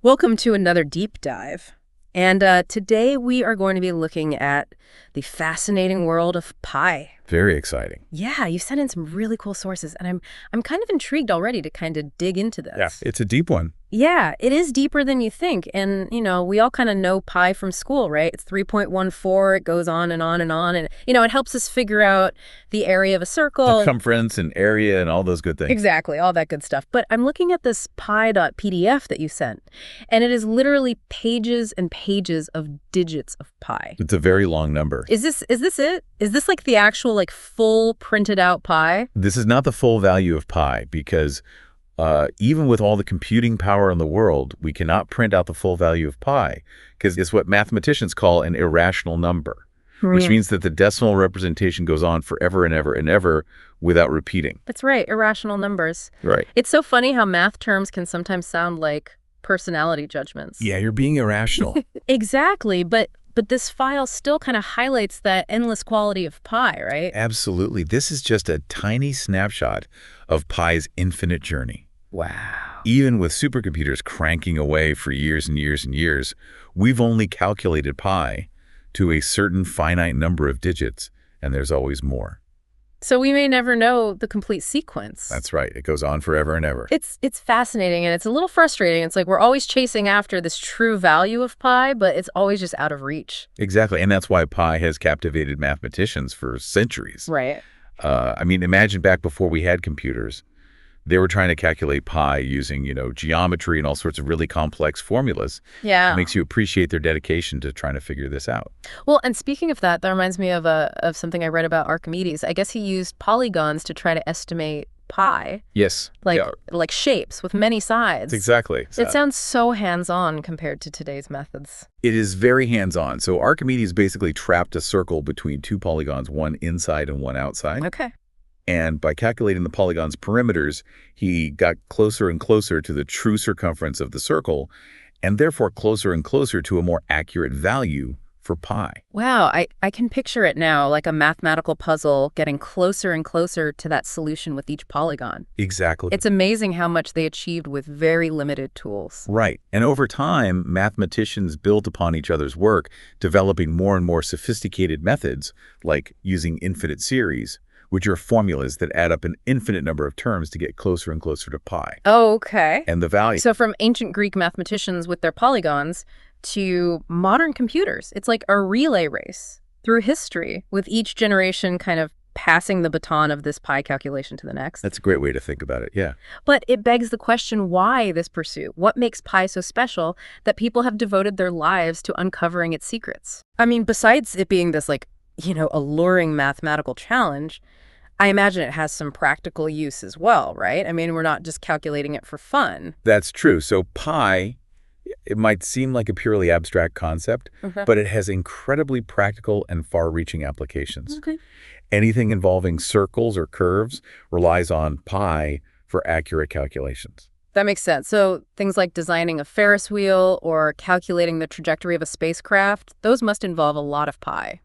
Welcome to another deep dive. And today we are going to be looking at the fascinating world of pi. Very exciting. Yeah, you sent in some really cool sources, and I'm kind of intrigued already to kind of dig into this. Yeah, it's a deep one. Yeah, it is deeper than you think. And, we all kind of know pi from school, right? It's 3.14. It goes on and on and on. And, it helps us figure out the area of a circle. Circumference and area and all those good things. Exactly, all that good stuff. But I'm looking at this pi.pdf that you sent, and it is literally pages and pages of digits of pi. It's a very long number. Is this it? Is this like the actual full printed out pi? This is not the full value of pi because even with all the computing power in the world, we cannot print out the full value of pi because it's what mathematicians call an irrational number, which means that the decimal representation goes on forever and ever and ever without repeating. That's right, irrational numbers. Right. It's so funny how math terms can sometimes sound like personality judgments. Yeah, you're being irrational. Exactly, but this file still kind of highlights that endless quality of pi, right? Absolutely. This is just a tiny snapshot of pi's infinite journey. Wow. Even with supercomputers cranking away for years and years and years, we've only calculated pi to a certain finite number of digits, and there's always more. So we may never know the complete sequence. That's right. It goes on forever and ever. It's fascinating, and it's a little frustrating. It's like we're always chasing after this true value of pi, but it's always just out of reach. Exactly, and that's why pi has captivated mathematicians for centuries. Right. Imagine back before we had computers. They were trying to calculate pi using, geometry and all sorts of really complex formulas. Yeah. It makes you appreciate their dedication to trying to figure this out. Well, and speaking of that reminds me of something I read about Archimedes. I guess he used polygons to try to estimate pi. Yes. Like shapes with many sides. Exactly. It sounds so hands-on compared to today's methods. It is very hands-on. So Archimedes basically trapped a circle between two polygons, one inside and one outside. Okay. And by calculating the polygon's perimeters, he got closer and closer to the true circumference of the circle, and therefore closer and closer to a more accurate value for pi. Wow, I can picture it now, like a mathematical puzzle getting closer and closer to that solution with each polygon. Exactly. It's amazing how much they achieved with very limited tools. Right. And over time, mathematicians built upon each other's work, developing more and more sophisticated methods, like using infinite series, which are formulas that add up an infinite number of terms to get closer and closer to pi. Oh, okay. And the value. So from ancient Greek mathematicians with their polygons to modern computers, it's like a relay race through history, with each generation kind of passing the baton of this pi calculation to the next. That's a great way to think about it, yeah. But it begs the question, why this pursuit? What makes pi so special that people have devoted their lives to uncovering its secrets? I mean, besides it being this alluring mathematical challenge, I imagine it has some practical use as well, right? I mean, we're not just calculating it for fun. That's true. So pi, it might seem like a purely abstract concept, but it has incredibly practical and far-reaching applications. Okay. Anything involving circles or curves relies on pi for accurate calculations. That makes sense. So things like designing a Ferris wheel or calculating the trajectory of a spacecraft, those must involve a lot of pi.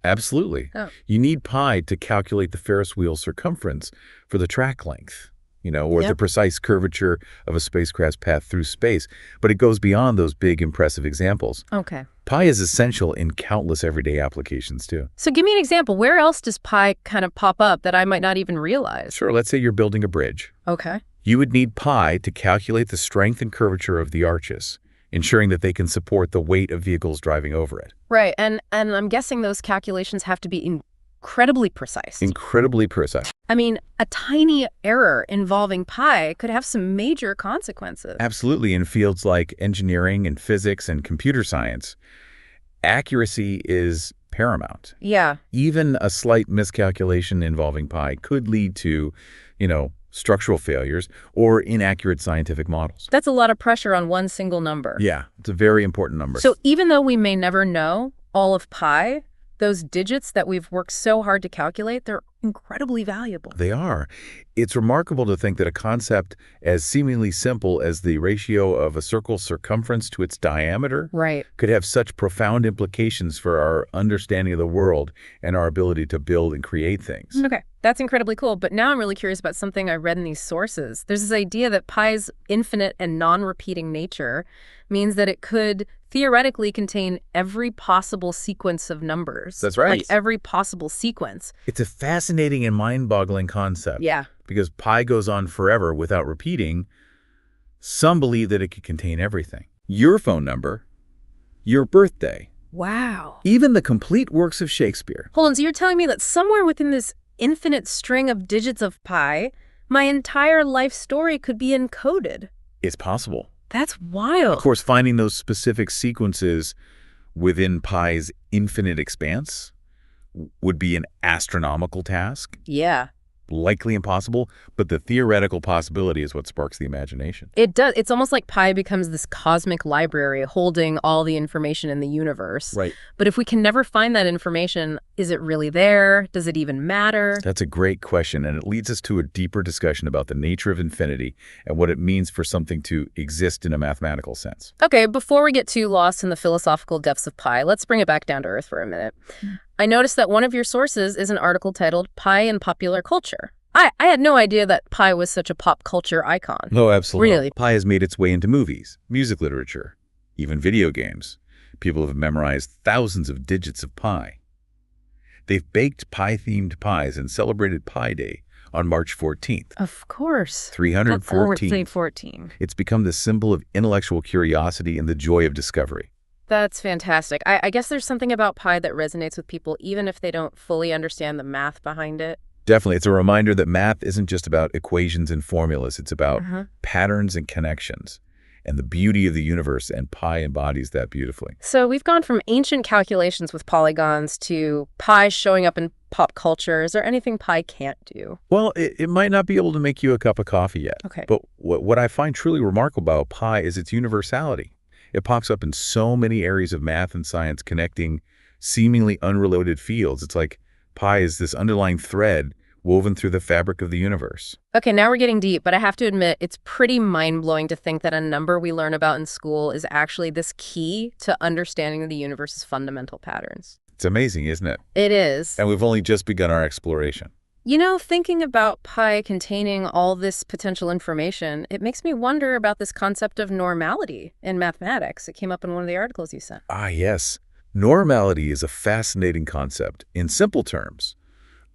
Absolutely. Oh. You need pi to calculate the Ferris wheel circumference for the track length, or the precise curvature of a spacecraft's path through space. But it goes beyond those big, impressive examples. Okay. Pi is essential in countless everyday applications, too. So give me an example. Where else does pi kind of pop up that I might not even realize? Sure, let's say you're building a bridge. Okay. You would need pi to calculate the strength and curvature of the arches, ensuring that they can support the weight of vehicles driving over it. Right, and I'm guessing those calculations have to be incredibly precise. Incredibly precise. I mean, a tiny error involving pi could have some major consequences. Absolutely. In fields like engineering and physics and computer science, accuracy is paramount. Yeah. Even a slight miscalculation involving pi could lead to, structural failures or inaccurate scientific models. That's a lot of pressure on one single number. Yeah, it's a very important number. So even though we may never know all of pi, those digits that we've worked so hard to calculate, they're incredibly valuable. They are. It's remarkable to think that a concept as seemingly simple as the ratio of a circle's circumference to its diameter could have such profound implications for our understanding of the world and our ability to build and create things. Okay. That's incredibly cool, but now I'm really curious about something I read in these sources. There's this idea that pi's infinite and non-repeating nature means that it could theoretically contain every possible sequence of numbers. That's right. Like every possible sequence. It's a fascinating and mind-boggling concept. Yeah. Because pi goes on forever without repeating. Some believe that it could contain everything. Your phone number, your birthday, Wow. even the complete works of Shakespeare. Hold on, so you're telling me that somewhere within this infinite string of digits of pi, my entire life story could be encoded? It's possible. That's wild. Of course, finding those specific sequences within pi's infinite expanse would be an astronomical task. Yeah. Likely impossible, but the theoretical possibility is what sparks the imagination. It does. It's almost like pi becomes this cosmic library holding all the information in the universe. Right. But if we can never find that information, is it really there? Does it even matter? That's a great question, and it leads us to a deeper discussion about the nature of infinity and what it means for something to exist in a mathematical sense. Okay, before we get too lost in the philosophical depths of pi, let's bring it back down to earth for a minute. I noticed that one of your sources is an article titled Pi in Popular Culture. I had no idea that pi was such a pop culture icon. No, absolutely. Really? Pi has made its way into movies, music literature, even video games. People have memorized thousands of digits of pi. They've baked pi-themed pies and celebrated Pi Day on March 14th. Of course. 314. 14. It's become the symbol of intellectual curiosity and the joy of discovery. That's fantastic. I guess there's something about pi that resonates with people even if they don't fully understand the math behind it. Definitely. It's a reminder that math isn't just about equations and formulas. It's about Uh-huh. patterns and connections and the beauty of the universe, and pi embodies that beautifully. So we've gone from ancient calculations with polygons to pi showing up in pop culture. Is there anything pi can't do? Well, it might not be able to make you a cup of coffee yet. Okay. But what I find truly remarkable about pi is its universality. It pops up in so many areas of math and science, connecting seemingly unrelated fields. It's like pi is this underlying thread woven through the fabric of the universe. Okay, now we're getting deep, but I have to admit, it's pretty mind-blowing to think that a number we learn about in school is actually this key to understanding the universe's fundamental patterns. It's amazing, isn't it? It is. And we've only just begun our exploration. You know, thinking about pi containing all this potential information, it makes me wonder about this concept of normality in mathematics. It came up in one of the articles you sent. Ah, yes. Normality is a fascinating concept. In simple terms,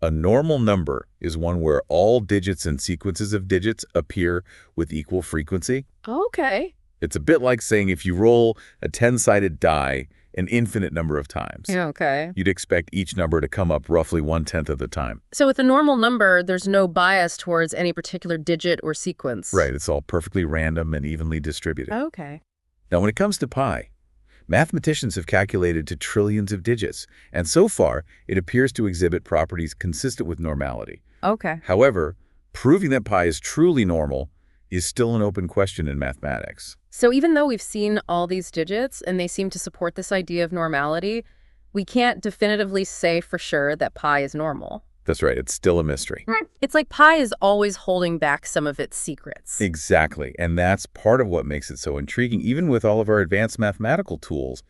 a normal number is one where all digits and sequences of digits appear with equal frequency. Okay. It's a bit like saying if you roll a 10-sided die an infinite number of times, Okay. you'd expect each number to come up roughly 1/10 of the time. So with a normal number, there's no bias towards any particular digit or sequence. Right, it's all perfectly random and evenly distributed. Okay. Now, when it comes to pi, mathematicians have calculated to trillions of digits, and so far, it appears to exhibit properties consistent with normality. Okay. However, proving that pi is truly normal is still an open question in mathematics. So even though we've seen all these digits and they seem to support this idea of normality, we can't definitively say for sure that pi is normal. That's right, it's still a mystery. It's like pi is always holding back some of its secrets. Exactly, and that's part of what makes it so intriguing. Even with all of our advanced mathematical tools,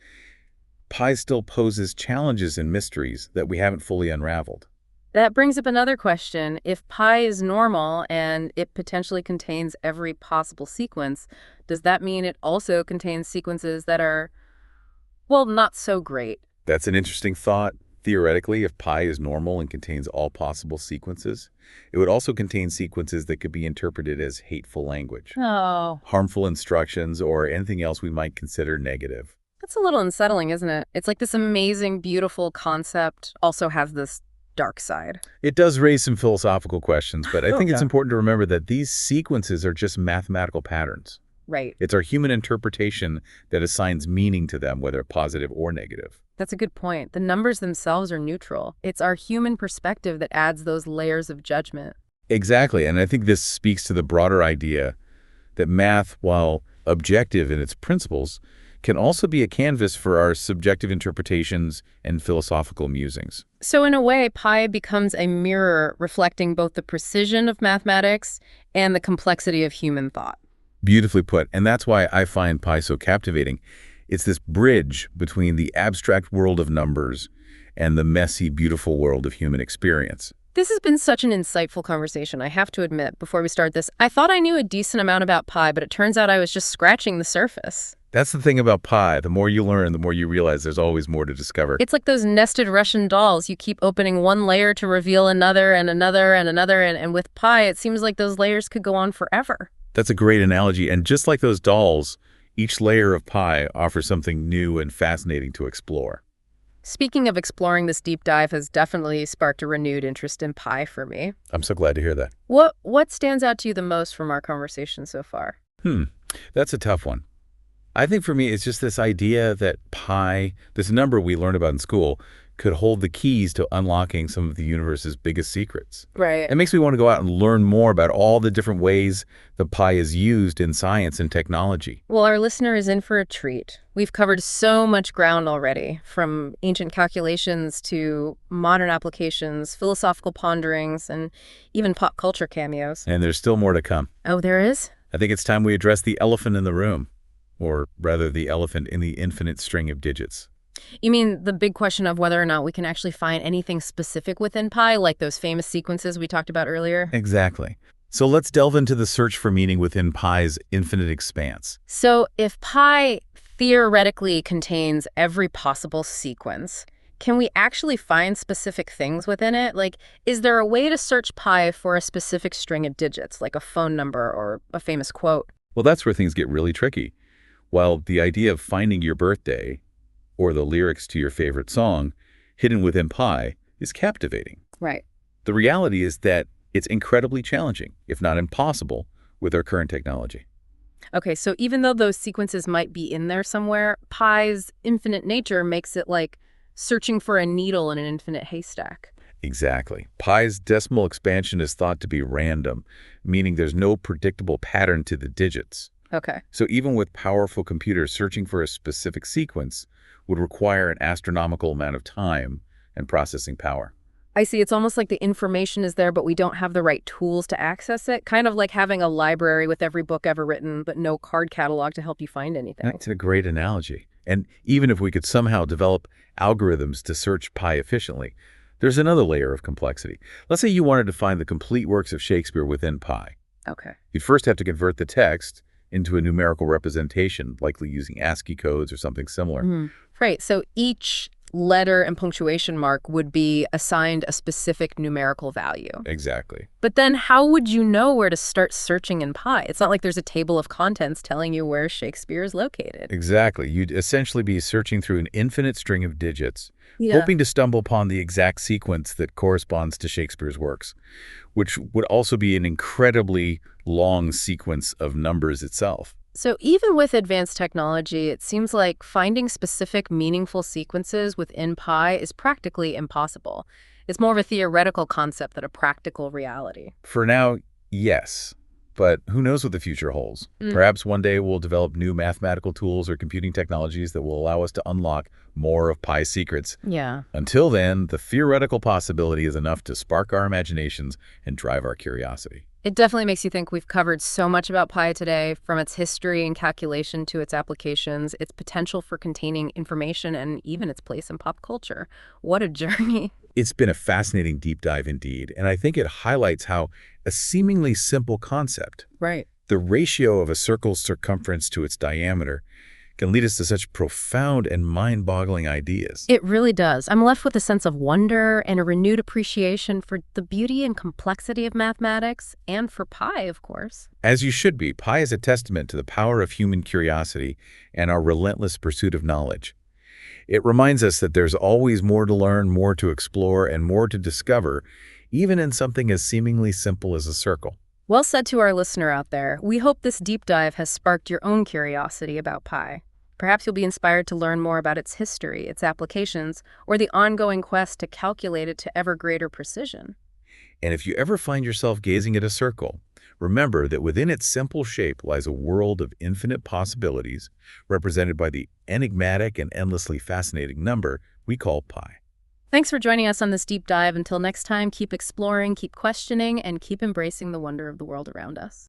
pi still poses challenges and mysteries that we haven't fully unraveled. That brings up another question. If pi is normal and it potentially contains every possible sequence, does that mean it also contains sequences that are, well, not so great? That's an interesting thought. Theoretically, if pi is normal and contains all possible sequences, it would also contain sequences that could be interpreted as hateful language, Oh, harmful instructions, or anything else we might consider negative. that's a little unsettling, isn't it? It's like this amazing, beautiful concept also has this dark side. It does raise some philosophical questions, but I think it's Okay. important to remember that these sequences are just mathematical patterns. Right. It's our human interpretation that assigns meaning to them, whether positive or negative. That's a good point. The numbers themselves are neutral. It's our human perspective that adds those layers of judgment. Exactly, and I think this speaks to the broader idea that math, while objective in its principles, can also be a canvas for our subjective interpretations and philosophical musings. So in a way, pi becomes a mirror reflecting both the precision of mathematics and the complexity of human thought. Beautifully put, and that's why I find pi so captivating. It's this bridge between the abstract world of numbers and the messy, beautiful world of human experience. This has been such an insightful conversation, I have to admit, before we start this. I thought I knew a decent amount about pi, but it turns out I was just scratching the surface. That's the thing about pi. The more you learn, the more you realize there's always more to discover. It's like those nested Russian dolls. You keep opening one layer to reveal another and another and another, and with pi, it seems like those layers could go on forever. That's a great analogy. And just like those dolls, each layer of pi offers something new and fascinating to explore. Speaking of exploring, this deep dive has definitely sparked a renewed interest in pi for me. I'm so glad to hear that. What stands out to you the most from our conversation so far? That's a tough one. I think for me, it's just this idea that pi, this number we learned about in school, could hold the keys to unlocking some of the universe's biggest secrets. Right. It makes me want to go out and learn more about all the different ways that pi is used in science and technology. Well, our listener is in for a treat. We've covered so much ground already, from ancient calculations to modern applications, philosophical ponderings, and even pop culture cameos. And there's still more to come. Oh, there is? I think it's time we address the elephant in the room, or rather the elephant in the infinite string of digits. You mean the big question of whether or not we can actually find anything specific within pi, like those famous sequences we talked about earlier? Exactly. So let's delve into the search for meaning within pi's infinite expanse. So if pi theoretically contains every possible sequence, can we actually find specific things within it? Like, is there a way to search pi for a specific string of digits, like a phone number or a famous quote? Well, that's where things get really tricky. While the idea of finding your birthday or the lyrics to your favorite song hidden within pi is captivating. Right. The reality is that it's incredibly challenging, if not impossible, with our current technology. Okay, so even though those sequences might be in there somewhere, pi's infinite nature makes it like searching for a needle in an infinite haystack. Exactly. Pi's decimal expansion is thought to be random, meaning there's no predictable pattern to the digits. Okay. So even with powerful computers, searching for a specific sequence would require an astronomical amount of time and processing power. I see. It's almost like the information is there, but we don't have the right tools to access it. Kind of like having a library with every book ever written, but no card catalog to help you find anything. That's a great analogy. And even if we could somehow develop algorithms to search pi efficiently, there's another layer of complexity. Let's say you wanted to find the complete works of Shakespeare within pi. Okay. You'd first have to convert the text into a numerical representation, likely using ASCII codes or something similar. Right. So each letter and punctuation mark would be assigned a specific numerical value. Exactly. But then how would you know where to start searching in pi? It's not like there's a table of contents telling you where Shakespeare is located. Exactly. You'd essentially be searching through an infinite string of digits, Yeah. hoping to stumble upon the exact sequence that corresponds to Shakespeare's works, which would also be an incredibly long sequence of numbers itself. So even with advanced technology, it seems like finding specific meaningful sequences within pi is practically impossible. It's more of a theoretical concept than a practical reality. For now, yes. But who knows what the future holds? Perhaps one day we'll develop new mathematical tools or computing technologies that will allow us to unlock more of pi's secrets. Yeah. Until then, the theoretical possibility is enough to spark our imaginations and drive our curiosity. It definitely makes you think we've covered so much about pi today, from its history and calculation to its applications, its potential for containing information, and even its place in pop culture. What a journey. It's been a fascinating deep dive indeed, and I think it highlights how a seemingly simple concept, Right. the ratio of a circle's circumference to its diameter, can lead us to such profound and mind-boggling ideas. It really does. I'm left with a sense of wonder and a renewed appreciation for the beauty and complexity of mathematics, and for pi, of course. As you should be, pi is a testament to the power of human curiosity and our relentless pursuit of knowledge. It reminds us that there's always more to learn, more to explore, and more to discover, even in something as seemingly simple as a circle. Well said to our listener out there. We hope this deep dive has sparked your own curiosity about pi. Perhaps you'll be inspired to learn more about its history, its applications, or the ongoing quest to calculate it to ever greater precision. And if you ever find yourself gazing at a circle, remember that within its simple shape lies a world of infinite possibilities, represented by the enigmatic and endlessly fascinating number we call pi. Thanks for joining us on this deep dive. Until next time, keep exploring, keep questioning, and keep embracing the wonder of the world around us.